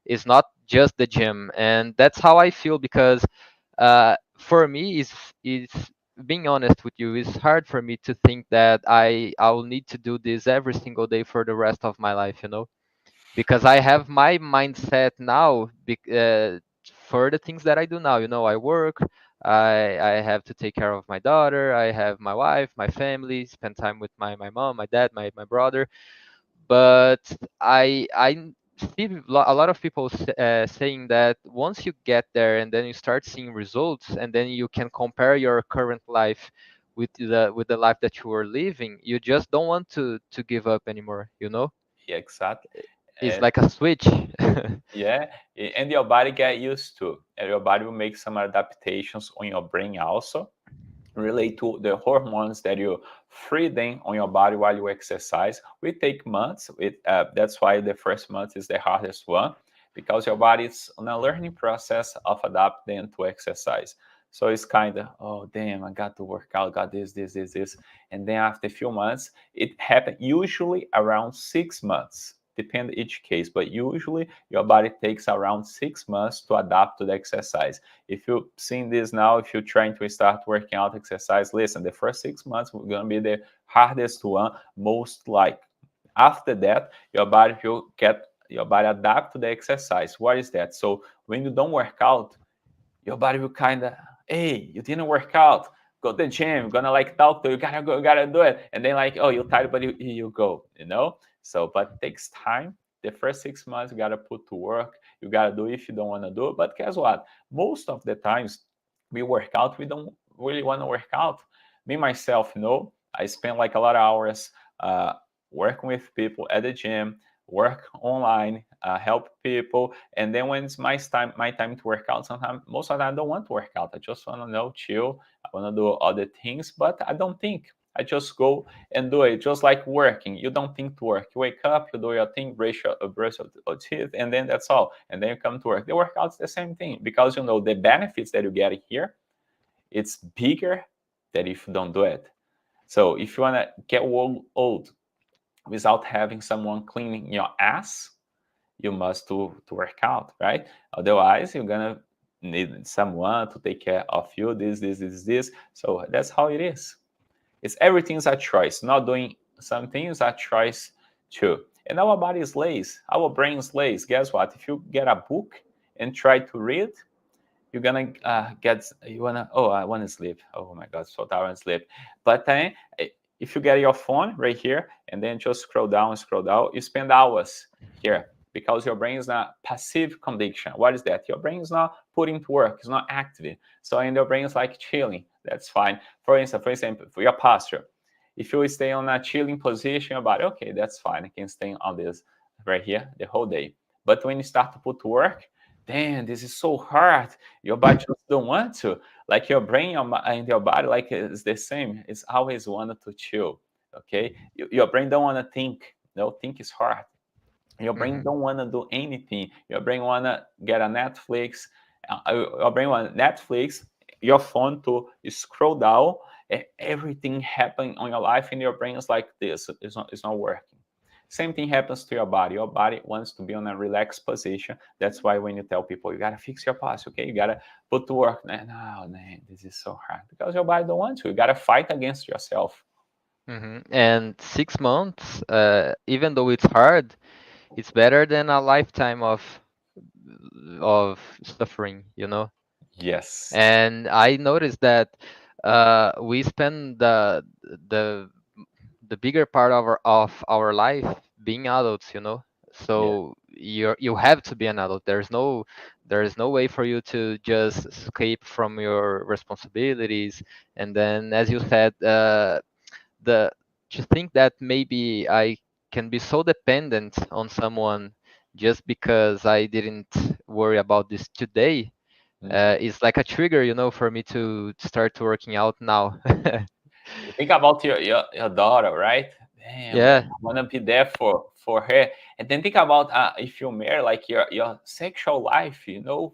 it's not just the gym, and that's how I feel, because for me, it's being honest with you, it's hard for me to think that I will need to do this every single day for the rest of my life, because I have my mindset now, for the things that I do now. I work, I have to take care of my daughter, I have my wife, my family, spend time with my mom, my dad, my brother. But I see a lot of people saying that once you get there and then you start seeing results, and then you can compare your current life with the life that you were living, you just don't want to give up anymore. Yeah, exactly. It's like a switch. Yeah, and your body get used to, and your body will make some adaptations on your brain also relate to the hormones that you free them on your body while you exercise. We take months. That's why the first month is the hardest one, because your body is on a learning process of adapting to exercise. So it's kind of, oh damn, I got to work out, got this, and then after a few months, it happens usually around 6 months. Depend each case, but usually your body takes around 6 months to adapt to the exercise. If you've seen this now, if you're trying to start working out exercise, listen, the first 6 months are going to be the hardest one, most like. After that, your body adapt to the exercise. What is that? So when you don't work out, your body will kind of, hey, you didn't work out. Go to the gym, gonna like talk to you, gotta go, gotta do it. And then like, oh, you're tired, but you go. So, but it takes time. The first 6 months you gotta put to work. You gotta do if you don't wanna do it. But guess what? Most of the times we work out, we don't really wanna work out. Me myself, I spend like a lot of hours uh, working with people at the gym, work online, help people, and then when it's my time to work out, sometimes most of the time I don't want to work out. I just want to chill. I want to do other things, but I don't think. I just go and do it, just like working. You don't think to work. You wake up, you do your thing, brush your teeth, and then that's all. And then you come to work. The workout's the same thing, because the benefits that you get here, it's bigger than if you don't do it. So if you want to get old without having someone cleaning your ass, you must to work out, right? Otherwise, you're gonna need someone to take care of you. This. So that's how it is. It's everything's a choice. Not doing something is a choice too. And our body is lazy. Our brain is lazy. Guess what? If you get a book and try to read, you're gonna I want to sleep. Oh my god, so tired and sleep. But then if you get your phone right here and then just scroll down, you spend hours here, because your brain is not passive condition. What is that? Your brain is not putting to work, it's not active. So in your brain is like chilling. That's fine. For example, for your posture, if you stay on a chilling position, your body, okay, that's fine. I can stay on this right here the whole day. But when you start to put to work, damn, this is so hard. Your body just don't want to. Like your brain and your body, like it's the same. It's always wanted to chill. Okay, your brain don't want to think. No, think is hard. Your brain Hmm. don't want to do anything. Your brain want to get a Netflix. Your brain want Netflix. Your phone to scroll down. Everything happen on your life, and your brain is like this. It's not working. Same thing happens to your body. Your body wants to be on a relaxed position. That's why when you tell people you gotta fix your posture, okay, you gotta put to work. No, man, this is so hard, because your body don't want to. You gotta fight against yourself. And 6 months, even though it's hard, it's better than a lifetime of suffering, Yes. And I noticed that we spend the the bigger part of our life being adults, Yeah. So you have to be an adult. There is no way for you to just escape from your responsibilities. And then, as you said, the to think that maybe I can be so dependent on someone just because I didn't worry about this today, Mhm. It's like a trigger, for me to start working out now. Think about your daughter, right? Damn, I Yeah. wanna be there for her. And then think about if you marry, like your sexual life,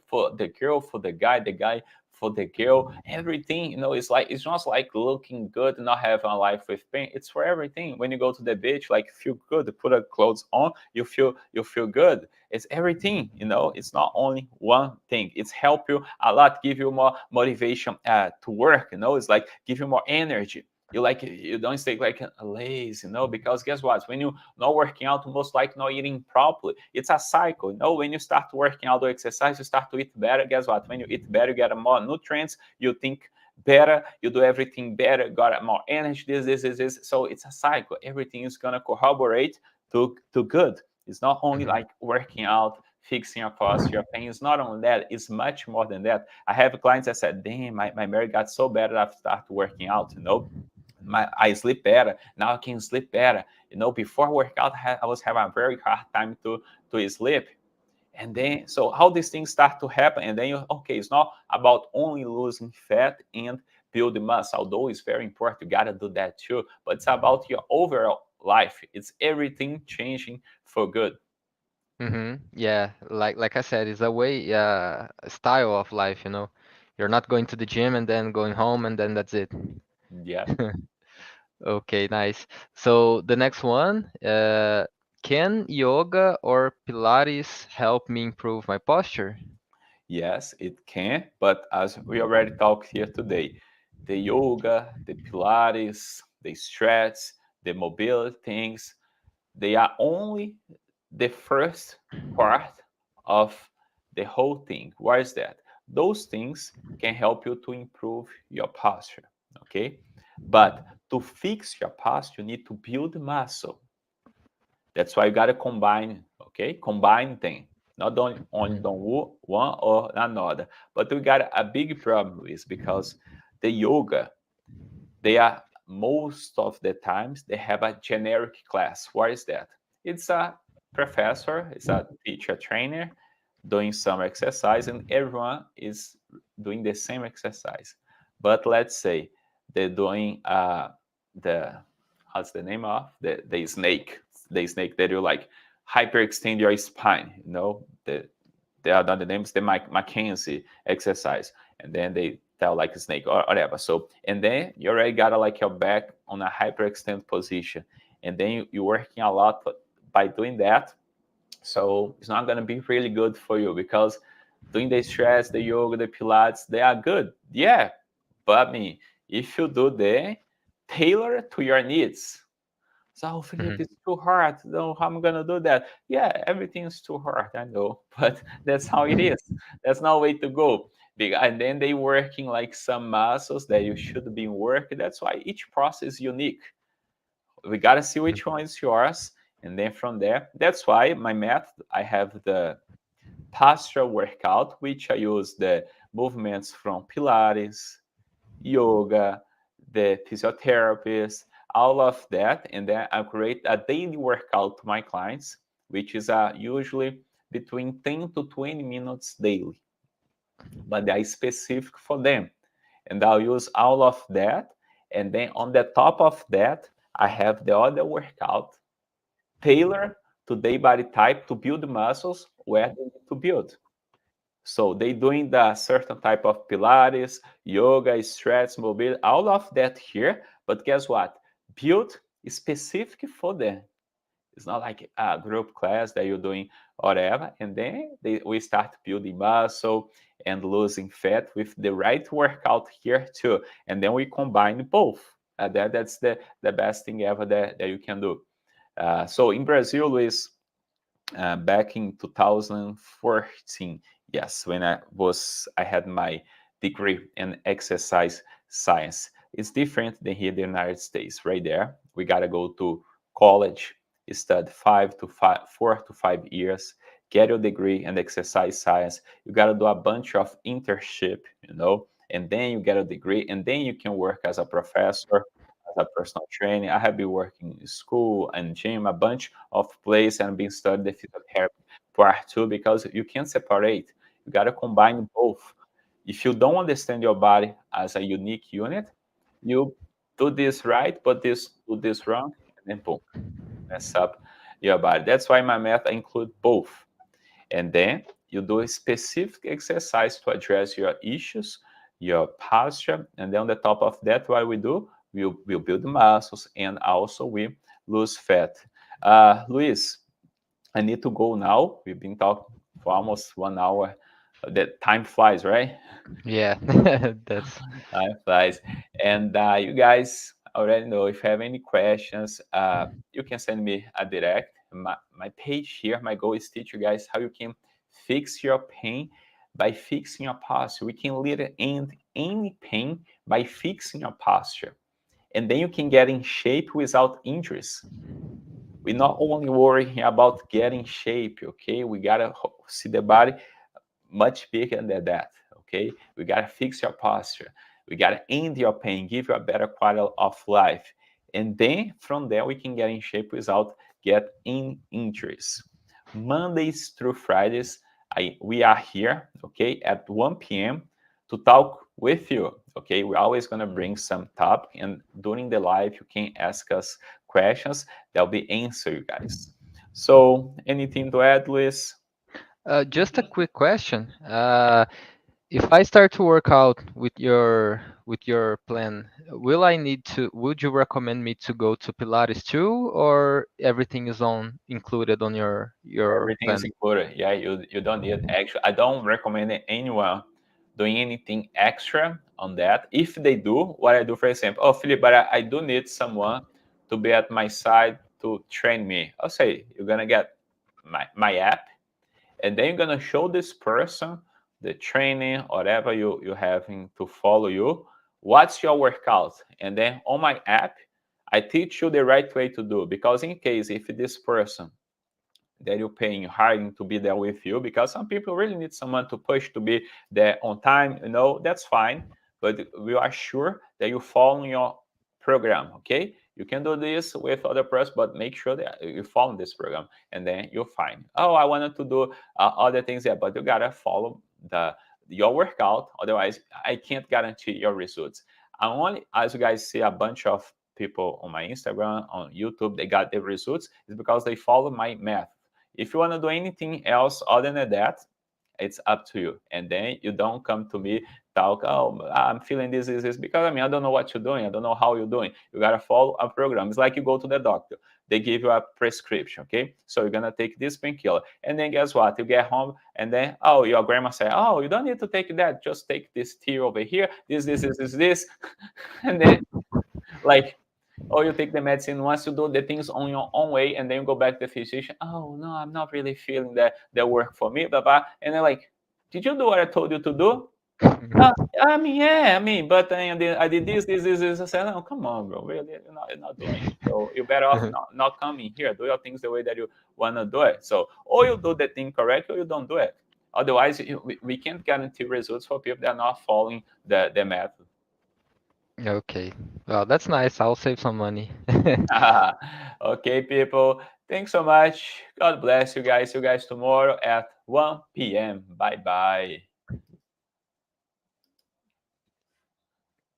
for the girl, for the guy for the girl, everything, it's like it's not like looking good, not having a life with pain. It's for everything. When you go to the beach, like feel good, put a clothes on, you feel good. It's everything, it's not only one thing. It's help you a lot, give you more motivation to work, it's like give you more energy. You don't stay like a lazy, because guess what, when you not working out, most likely not eating properly. It's a cycle, when you start working out or exercise, you start to eat better. Guess what, when you eat better, you get more nutrients, you think better, you do everything better, got more energy, this. So it's a cycle. Everything is gonna corroborate to good. It's not only Hmm. like working out, fixing your posture, your pain. It's not only that, it's much more than that. I have clients that said, damn, my marriage got so bad that I've started working out, I sleep better. Now I can sleep better. Before workout, I was having a very hard time to sleep. And then, so how these things start to happen, and then okay, it's not about only losing fat and building muscle, although it's very important. You gotta do that too. But it's about your overall life. It's everything changing for good. Yeah, like I said, it's a way, a style of life, You're not going to the gym and then going home and then that's it. Yeah. Okay, nice. So the next one, can yoga or Pilates help me improve my posture? Yes, it can, but as we already talked here today, the yoga, the Pilates, the stretch, the mobility things, they are only the first part of the whole thing. Why is that? Those things can help you to improve your posture, okay? But to fix your posture, you need to build muscle. That's why you gotta combine, okay? Combine thing. Not only Mhm. do one or another. But we got a big problem is because the yoga, they are most of the times they have a generic class. What is that? It's a professor, it's a teacher trainer doing some exercise, and everyone is doing the same exercise. But let's say they're doing the how's the name of the snake that you like hyperextend your spine. The other name is the Mackenzie exercise, and then they tell like a snake or whatever. So, and then you already got like your back on a hyperextend position, and then you're working a lot by doing that. So it's not gonna be really good for you because doing the stretch, the yoga, the Pilates, they are good, yeah. But I mean, if you do the tailor to your needs, so Felipe, Mhm. it's too hard. No, how am I gonna do that? Yeah, everything's too hard. I know, but that's how it is. That's no way to go. And then they working like some muscles that you should be working. That's why each process is unique. We gotta see which one is yours, and then from there. That's why my method. I have the posture workout, which I use the movements from Pilates, yoga, the physiotherapist, all of that. And then I create a daily workout to my clients, which is usually between 10 to 20 minutes daily, but they are specific for them. And I'll use all of that. And then on the top of that, I have the other workout tailored to their body type to build muscles where they need to build. So they doing the certain type of Pilates, yoga, stretch, mobility, all of that here. But guess what? Built specific for them. It's not like a group class that you're doing whatever. And then we start building muscle and losing fat with the right workout here too. And then we combine both. That's the best thing ever that you can do. So in Brazil, Luis, back in 2014, yes, when I had my degree in exercise science. It's different than here in the United States. Right there, we gotta go to college, study 4 to 5 years, get your degree in exercise science. You gotta do a bunch of internship, and then you get a degree, and then you can work as a professor, as a personal training. I have been working in school and gym, a bunch of places, and been studying the physiotherapy part too, because you can't separate. You got to combine both. If you don't understand your body as a unique unit, you do this right, but do this wrong, and then boom, mess up your body. That's why my method include both. And then you do a specific exercise to address your issues, your posture, and then on the top of that, what we do, we'll build muscles and also we lose fat. Luis, I need to go now. We've been talking for almost 1 hour. The time flies, right? Yeah, that's Time flies. And you guys already know if you have any questions, you can send me a direct. My page here, my goal is teach you guys how you can fix your pain by fixing your posture. We can literally end any pain by fixing your posture. And then you can get in shape without injuries. We not only worry about getting shape, okay? We gotta see the body much bigger than that, okay? We gotta fix your posture. We gotta end your pain, give you a better quality of life. And then from there, we can get in shape without getting injuries. Mondays through Fridays, we are here, okay, at 1 p.m. to talk with you, okay? We're always gonna bring some topic, and during the live, you can ask us questions that will be answered, you guys. So, anything to add, Luis? just a quick question. If I start to work out with your plan, will I need to? Would you recommend me to go to Pilates too, or everything is on included on your Everything is plan? included. Yeah, you don't need extra. I don't recommend anyone doing anything extra on that. If they do, what I do, for example, oh, Philip, but I do need someone to be at my side to train me. I'll say, you're going to get my app, and then you're going to show this person the training, whatever you having to follow you, what's your workout. And then on my app, I teach you the right way to do. Because in case if this person that you're paying hiring to be there with you, because some people really need someone to push to be there on time, that's fine, but we are sure that you follow your program. Okay, you can do this with other person, but make sure that you follow this program, and then you're fine. Oh, I wanted to do other things there, but you gotta follow your workout, otherwise I can't guarantee your results. I only, as you guys see, a bunch of people on my Instagram, on YouTube, they got the results is because they follow my method. If you want to do anything else other than that, it's up to you. And then you don't come to me talk, oh, I'm feeling this, because I don't know what you're doing. I don't know how you're doing. You gotta follow a program. It's like you go to the doctor. They give you a prescription, okay? So you're gonna take this painkiller. And then guess what? You get home and then, oh, your grandma said, oh, you don't need to take that. Just take this tea over here, this. And then like, or you take the medicine once, you do the things on your own way, and then you go back to the physician. Oh no, I'm not really feeling that work for me, blah blah. And they're like, did you do what I told you to do? Uh, yeah, but I did this. I said, no, come on, bro, really, you're not doing it. So you're better off not coming here. Do your things the way that you wanna do it. So, or you do the thing correct, or you don't do it. Otherwise, we can't guarantee results for people that are not following the method. Okay, well, that's nice. I'll save some money. Okay, people. Thanks so much. God bless you guys. See you guys tomorrow at 1 p.m. Bye bye.